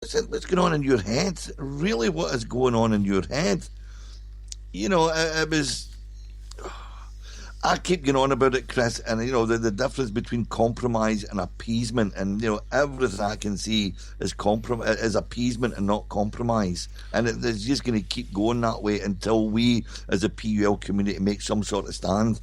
What's going on in your head? Really, what is going on in your head? It was. I keep going on about it, Chris, and the difference between compromise and appeasement, and everything I can see is appeasement and not compromise, and it's just going to keep going that way until we, as a PUL community, make some sort of stand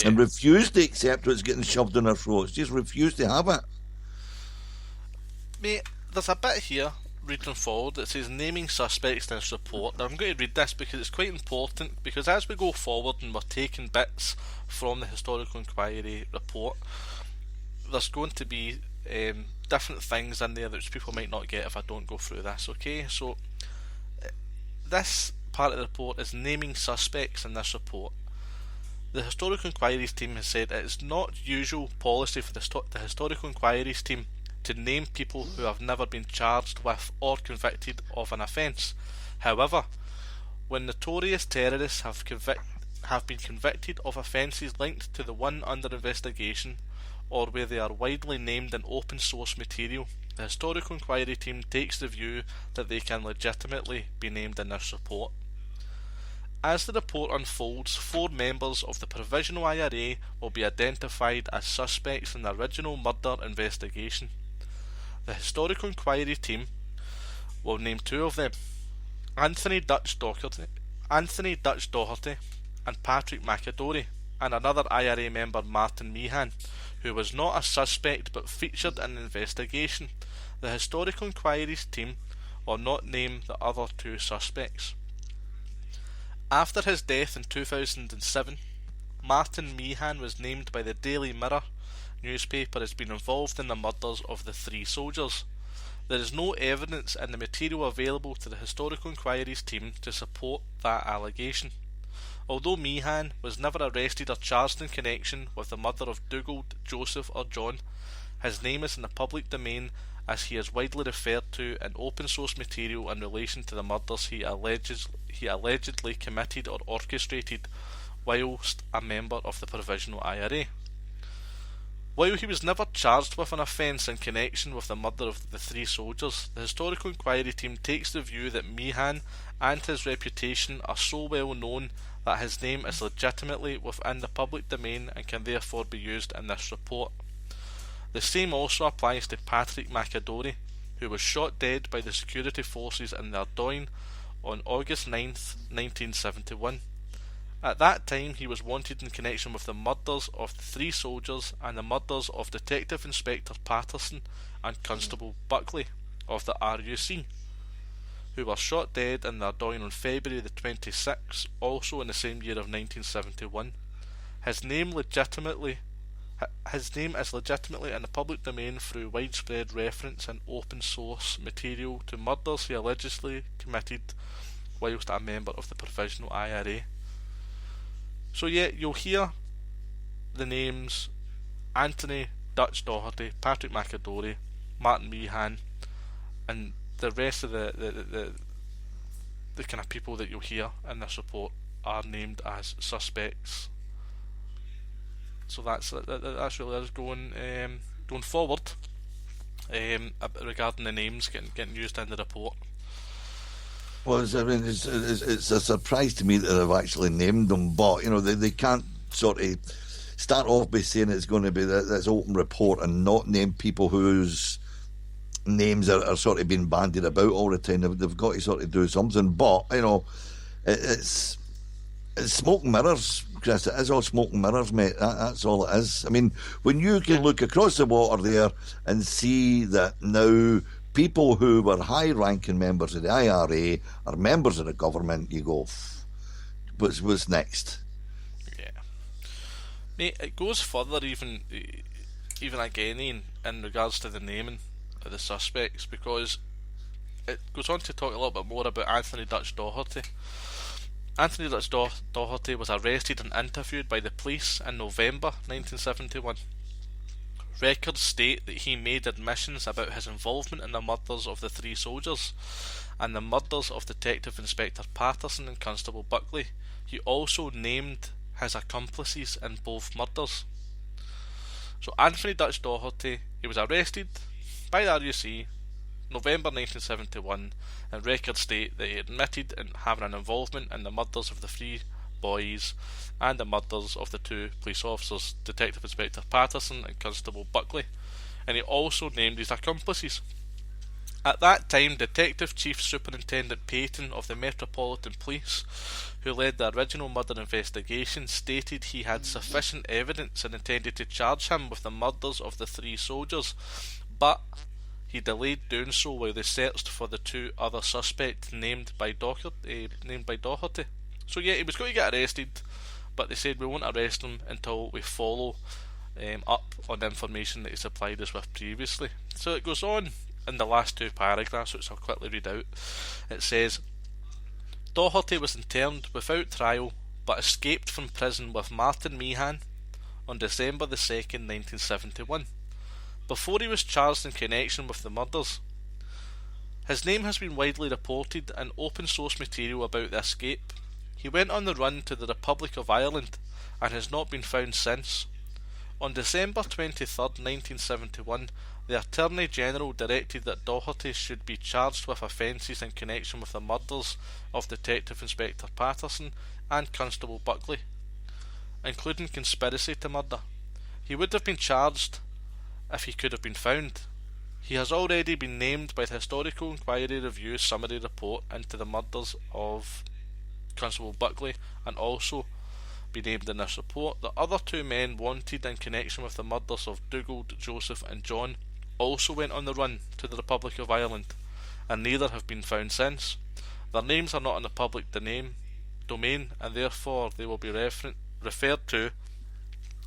and refuse to accept what's getting shoved in our throats. Just refuse to have it. Mate, there's a bit here reading forward that says naming suspects in this report. Now I'm going to read this because it's quite important, because as we go forward and we're taking bits from the Historical Enquiry Report, there's going to be different things in there that people might not get if I don't go through this, okay? So this part of the report is naming suspects in this report. The Historical Enquiries team has said it is not usual policy for the Historical Enquiries team to name people who have never been charged with or convicted of an offence. However, when notorious terrorists have been convicted of offences linked to the one under investigation, or where they are widely named in open source material, the Historical Enquiry team takes the view that they can legitimately be named in this report. As the report unfolds, 4 members of the Provisional IRA will be identified as suspects in the original murder investigation. The Historical Enquiry team will name 2 of them, Anthony Dutch Doherty and Patrick McAdory, and another IRA member, Martin Meehan, who was not a suspect but featured in the investigation. The Historical Enquiries team will not name the other 2 suspects. After his death in 2007, Martin Meehan was named by the Daily Mirror newspaper as being involved in the murders of the 3 soldiers. There is no evidence in the material available to the Historical Enquiries team to support that allegation. Although Meehan was never arrested or charged in connection with the murder of Dugald, Joseph or John, his name is in the public domain as he is widely referred to in open source material in relation to the murders he allegedly committed or orchestrated whilst a member of the Provisional IRA. While he was never charged with an offence in connection with the murder of the 3 soldiers, the Historical Enquiry team takes the view that Meehan and his reputation are so well known that his name is legitimately within the public domain and can therefore be used in this report. The same also applies to Patrick McAdory, who was shot dead by the security forces in Ardoyne on August 9th, 1971. At that time he was wanted in connection with the murders of the 3 soldiers and the murders of Detective Inspector Patterson and Constable Buckley of the RUC, who were shot dead in Ardoyne on February the 26th, also in the same year of 1971. His name is legitimately in the public domain through widespread reference in open source material to murders he allegedly committed whilst a member of the Provisional IRA. So you'll hear the names Anthony Dutch Doherty, Patrick McAdory, Martin Meehan, and the rest of the kind of people that you'll hear in this report are named as suspects. So that's really us going forward regarding the names getting used in the report. Well, it's a surprise to me that they've actually named them, but they can't sort of start off by saying it's going to be this open report and not name people whose names are sort of being bandied about all the time. They've got to sort of do something, but it's smoke and mirrors, Chris. It is all smoke and mirrors, mate. That's all it is. I mean, when you can look across the water there and see that now people who were high-ranking members of the IRA are members of the government, you go, what's next? Yeah, mate. It goes further, even again, in regards to the naming of the suspects, because it goes on to talk a little bit more about Anthony Dutch Doherty. Anthony Dutch Doherty was arrested and interviewed by the police in November 1971. Records state that he made admissions about his involvement in the murders of the 3 soldiers and the murders of Detective Inspector Patterson and Constable Buckley. He also named his accomplices in both murders. So Anthony Dutch Doherty, he was arrested by the RUC, November 1971, and records state that he admitted in having an involvement in the murders of the 3 boys and the murders of the 2 police officers, Detective Inspector Patterson and Constable Buckley, and he also named his accomplices. At that time, Detective Chief Superintendent Payton of the Metropolitan Police, who led the original murder investigation, stated he had sufficient evidence and intended to charge him with the murders of the 3 soldiers, but he delayed doing so while they searched for the 2 other suspects named by Doherty. So yeah, he was going to get arrested, but they said we won't arrest him until we follow up on the information that he supplied us with previously. So it goes on in the last 2 paragraphs, which I'll quickly read out. It says, Doherty was interned without trial but escaped from prison with Martin Meehan on December the 2nd, 1971, before he was charged in connection with the murders. His name has been widely reported in open source material about the escape. He went on the run to the Republic of Ireland and has not been found since. On December 23rd, 1971, the Attorney General directed that Doherty should be charged with offences in connection with the murders of Detective Inspector Patterson and Constable Buckley, including conspiracy to murder. He would have been charged if he could have been found. He has already been named by the Historical Enquiry Review summary report into the murders of Constable Buckley, and also be named in this report. The other 2 men wanted in connection with the murders of Dugald, Joseph and John also went on the run to the Republic of Ireland, and neither have been found since. Their names are not in the public domain, and therefore they will be referred to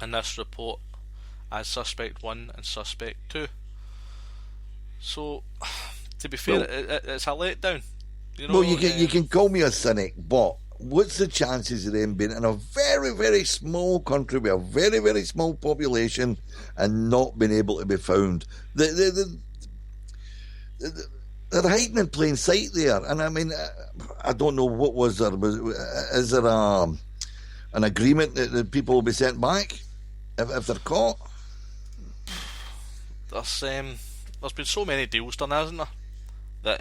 in this report as Suspect 1 and Suspect 2. So, to be fair, it's a letdown. You know, well, you can call me a cynic, but what's the chances of them being in a very, very small country with a very, very small population and not being able to be found? They're hiding in plain sight there. And I mean, I don't know what was there. Is there an agreement that people will be sent back if they're caught? There's been so many deals done, hasn't there? That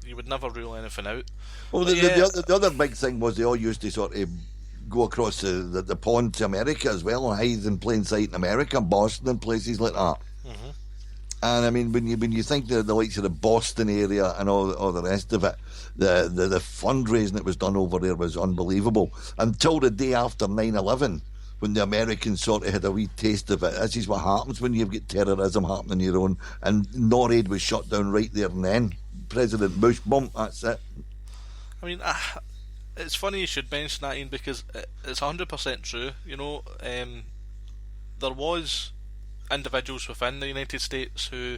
you would never rule anything out. Well, the other big thing was they all used to sort of go across the pond to America as well, and hide in plain sight in America, Boston and places like that. Mm-hmm. And I mean, when you think the likes of the Boston area and all the rest of it, the fundraising that was done over there was unbelievable. Until the day after 9/11, when the Americans sort of had a wee taste of it. This is what happens when you've got terrorism happening your own. And NORAD was shut down right there and then. President Bush, bump, that's it. I mean, it's funny you should mention that, Ian, because it's 100% true. You know, there was individuals within the United States who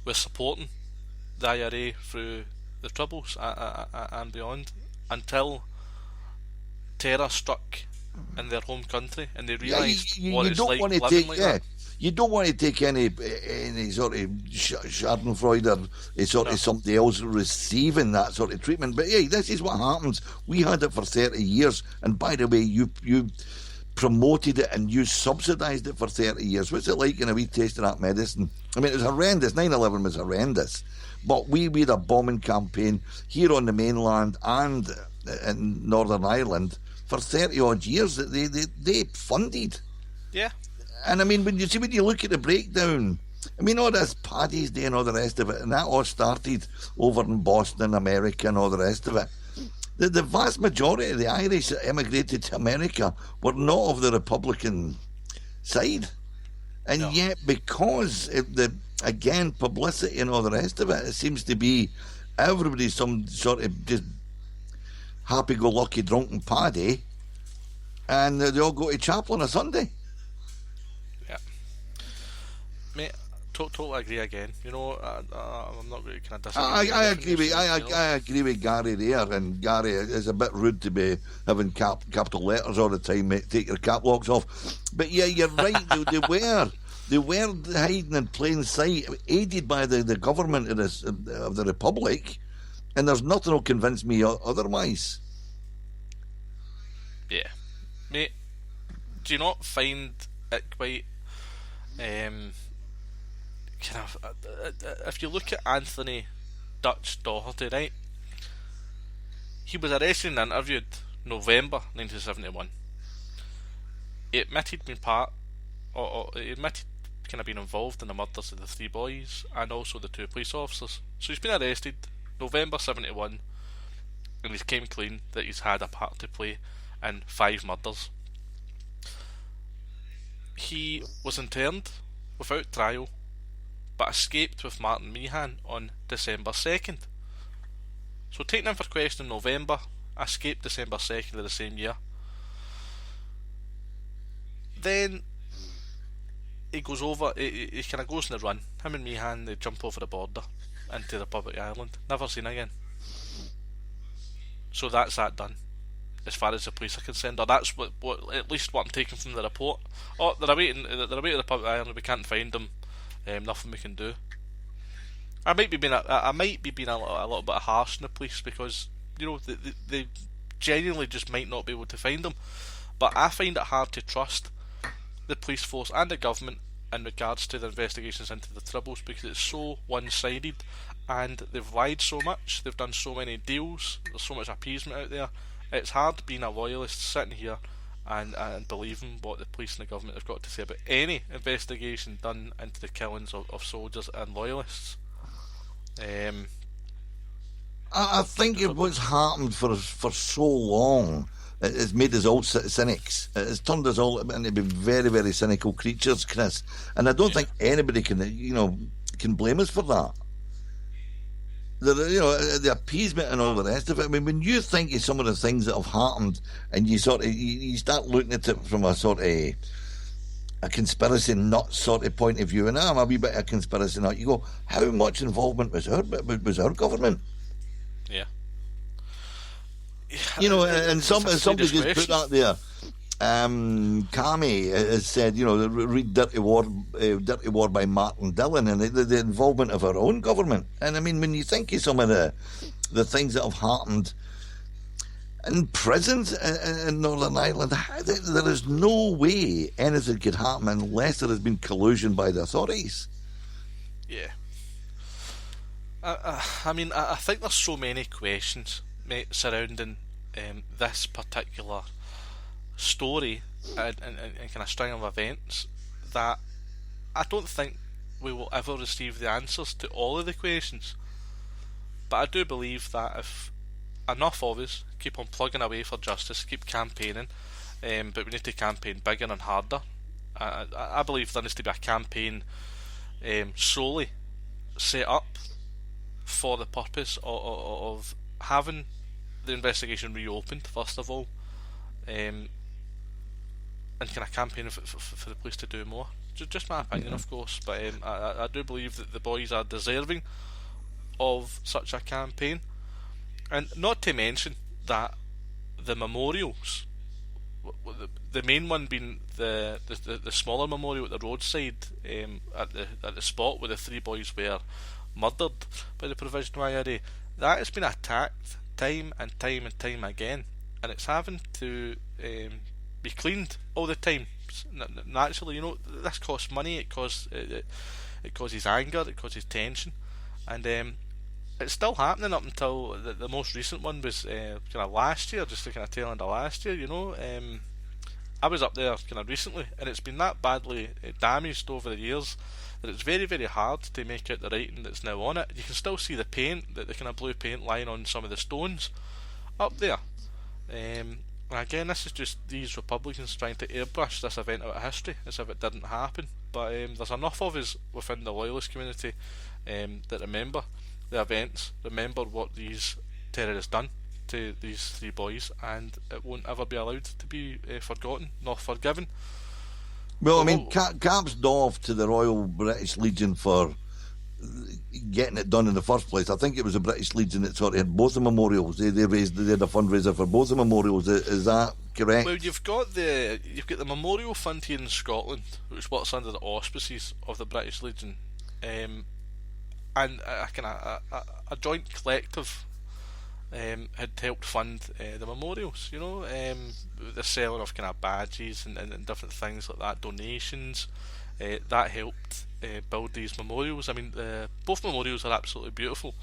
were supporting the IRA through the Troubles and beyond, until terror struck in their home country and they realised what it's like living like that. You don't want to take any sort of schadenfreude or sort of somebody else receiving that sort of treatment. But hey, this is what happens. We had it for 30 years, and by the way, you promoted it and you subsidised it for 30 years. What's it like in a wee taste of that medicine? I mean, it was horrendous. 9/11 was horrendous. But we had a bombing campaign here on the mainland and in Northern Ireland for 30 odd years that they funded. Yeah. And I mean, when you look at the breakdown, I mean, all this Paddy's Day and all the rest of it, and that all started over in Boston, America, and all the rest of it. The vast majority of the Irish that emigrated to America were not of the Republican side. And yet, because of the, again, publicity and all the rest of it, it seems to be everybody some sort of just happy-go-lucky drunken paddy, and they all go to chapel on a Sunday. Yeah, mate, totally agree again. You know, I'm not really kind of disagree. I agree with Gary there, and Gary is a bit rude to be having capital letters all the time, mate. Take your cap locks off. But yeah, you're right. They were hiding in plain sight, aided by the government of the Republic. And there's nothing will convince me otherwise. Yeah. Mate, do you not find it quite kind of, if you look at Anthony Dutch Doherty, right, he was arrested and interviewed November 1971. He admitted being he admitted kind of being involved in the murders of the 3 boys and also the 2 police officers. So he's been arrested November 71, and he's came clean that he's had a part to play in 5 murders. He was interned without trial, but escaped with Martin Meehan on December 2nd. So taken in for question in November, escaped December 2nd of the same year. Then he goes over, he kind of goes on the run. Him and Meehan, they jump over the border into the Republic of Ireland. Never seen again. So that's that done, as far as the police are concerned, or that's what at least what I'm taking from the report. Oh, they're away to the Republic of Ireland. We can't find them. Nothing we can do. I might be being a little bit harsh on the police, because they genuinely just might not be able to find them. But I find it hard to trust the police force and the government in regards to the investigations into the Troubles, because it's so one-sided, and they've lied so much, they've done so many deals, there's so much appeasement out there. It's hard being a loyalist sitting here and believing what the police and the government have got to say about any investigation done into the killings of soldiers and loyalists. I think what's happened for so long, it's made us all cynics. It's turned us all into be very, very cynical creatures, Chris. And I don't think anybody can blame us for that. The appeasement and all the rest of it. I mean, when you think of some of the things that have happened, and you you start looking at it from a sort of a conspiracy nut sort of point of view, and I'm a wee bit of a conspiracy nut. You go, how much involvement was our government? Yeah. And somebody just put that there. Kami has said, read Dirty War by Martin Dillon, and the involvement of our own government. And I mean, when you think of some of the things that have happened in prisons in Northern Ireland, there is no way anything could happen unless there has been collusion by the authorities. Yeah. I mean, I think there's so many questions, mate, surrounding this particular story and kind of string of events, that I don't think we will ever receive the answers to all of the questions. But I do believe that if enough of us keep on plugging away for justice, keep campaigning, but we need to campaign bigger and harder. I believe there needs to be a campaign solely set up for the purpose of having the investigation reopened, first of all, and kind of campaigning for the police to do more. Just my opinion, of course, but I do believe that the boys are deserving of such a campaign. And not to mention that the memorials, the main one being the smaller memorial at the roadside, at the spot where the 3 boys were murdered by the Provisional IRA, that has been attacked time and time and time again, and it's having to be cleaned all the time. Naturally, this costs money. It causes anger. It causes tension, and it's still happening up until the most recent one was kind of last year, just the kind of tail end of last year. I was up there kind of recently, and it's been that badly damaged over the years that it's very, very hard to make out the writing that's now on it. You can still see the paint, the kind of blue paint lying on some of the stones up there. And again, this is just these Republicans trying to airbrush this event out of history as if it didn't happen. But there's enough of us within the loyalist community that remember the events, remember what these terrorists done to these 3 boys, and it won't ever be allowed to be forgotten nor forgiven. Well, I mean, caps off to the Royal British Legion for getting it done in the first place. I think it was the British Legion that sort of had both the memorials. They had a fundraiser for both the memorials. Is that correct? Well, you've got the Memorial Fund here in Scotland, which works under the auspices of the British Legion, and a joint collective had helped fund the memorials. The selling of kind of badges and different things like that, donations. That helped build these memorials. I mean, both memorials are absolutely beautiful.